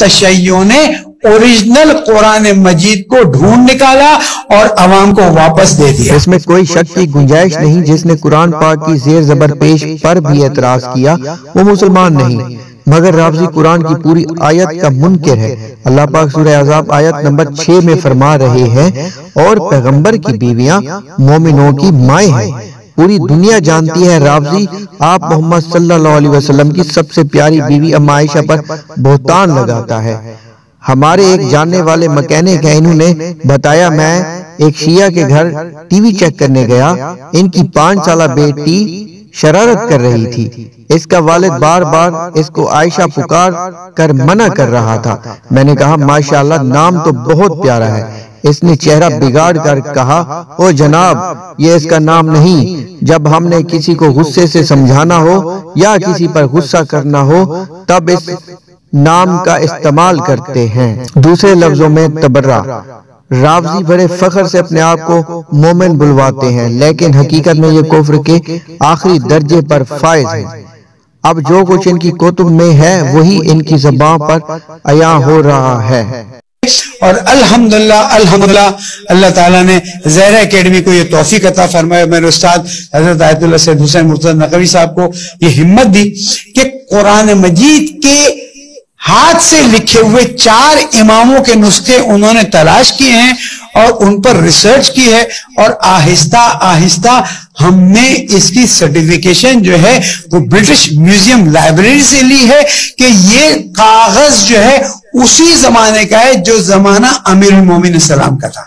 تشیع نے اوریجنل قرآن مجید کو ڈھونڈ نکالا اور عوام کو واپس دے دیا۔ اس میں کوئی شک کی گنجائش نہیں، جس نے قرآن پاک کی زیر زبر پیش پر بھی اعتراض کیا وہ مسلمان نہیں، مگر رافضی قرآن کی پوری آیت کا منکر ہے۔ اللہ پاک سورہ احزاب آیت نمبر 6 میں فرما رہے ہیں، اور پیغمبر کی بیویاں مومنوں کی مائیں ہیں۔ پوری دنیا جانتی ہے رافضی آپ محمد صلی اللہ علیہ وسلم کی سب سے پیاری بیوی ام عائشہ پر بہتان لگاتا ہے۔ ہمارے ایک جاننے والے مکینک ہیں، انہوں نے بتایا میں ایک شیعہ کے گھر ٹی وی چیک کرنے گیا، ان کی 5 سالہ بیٹی شرارت کر رہی تھی، اس کا والد بار بار اس کو عائشہ پکار کر منع کر رہا تھا۔ میں نے کہا ماشاءاللہ نام تو بہت پیارا ہے۔ اس نے چہرہ بگاڑ کر کہا او جناب یہ اس کا نام نہیں، جب ہم نے کسی کو غصے سے سمجھانا ہو یا کسی پر غصہ کرنا ہو تب اس نام کا استعمال کرتے ہیں۔ دوسرے لفظوں میں تبرہ۔ رافضی بڑے فخر سے اپنے آپ کو مومن بلواتے ہیں، لیکن حقیقت میں یہ کفر کے آخری درجے پر فائز ہیں۔ اب جو کچھ ان کی کتب میں ہے وہی ان کی زبان پر عیاں ہو رہا ہے۔ اور الحمدللہ اللہ تعالیٰ نے زہرا اکیڈمی کو یہ توفیق عطا فرمایا، میرے استاد حضرت آیت اللہ سید حسین مرتضی نقوی صاحب کو یہ ہمت دی کہ قرآن مجید کے ہاتھ سے لکھے ہوئے 4 اماموں کے نسخے انہوں نے تلاش کیے ہیں اور ان پر ریسرچ کی ہے، اور آہستہ آہستہ ہم نے اس کی سرٹیفیکیشن جو ہے وہ برٹش میوزیم لائبریری سے لی ہے کہ یہ کاغذ جو ہے اسی زمانے کا ہے جو زمانہ امیر المومنین السلام کا تھا۔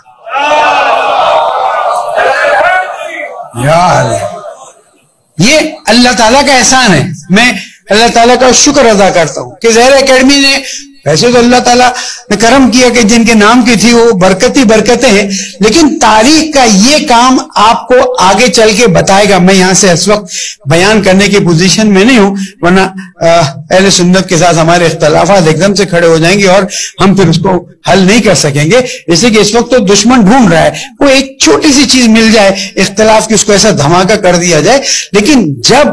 یہ اللہ تعالیٰ کا احسان ہے، میں اللہ تعالیٰ کا شکر ادا کرتا ہوں کہ زہرا اکیڈمی نے، ویسے تو اللہ تعالیٰ نے کرم کیا کہ جن کے نام کی تھی وہ برکتیں ہیں، لیکن تاریخ کا یہ کام آپ کو آگے چل کے بتائے گا۔ میں یہاں سے اس وقت بیان کرنے کی پوزیشن میں نہیں ہوں، ورنہ اہل سنت کے ساتھ ہمارے اختلافات ایک دم سے کھڑے ہو جائیں گے اور ہم پھر اس کو حل نہیں کر سکیں گے، اس لیے کہ اس وقت تو دشمن ڈھونڈ رہا ہے وہ ایک چھوٹی سی چیز مل جائے اختلاف کی، اس کو ایسا دھماکہ کر دیا جائے۔ لیکن جب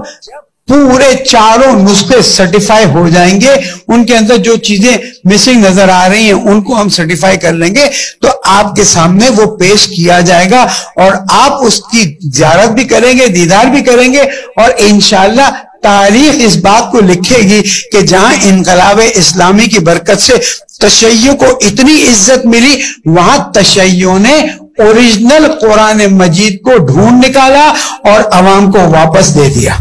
پورے 4 نسخے سرٹیفائی ہو جائیں گے، ان کے اندر جو چیزیں مسنگ نظر آ رہی ہیں ان کو ہم سرٹیفائی کر لیں گے، تو آپ کے سامنے وہ پیش کیا جائے گا اور آپ اس کی زیارت بھی کریں گے، دیدار بھی کریں گے، اور انشاءاللہ تاریخ اس بات کو لکھے گی کہ جہاں انقلاب اسلامی کی برکت سے تشیع کو اتنی عزت ملی، وہاں تشیع نے اوریجنل قرآن مجید کو ڈھونڈ نکالا اور عوام کو واپس دے دیا۔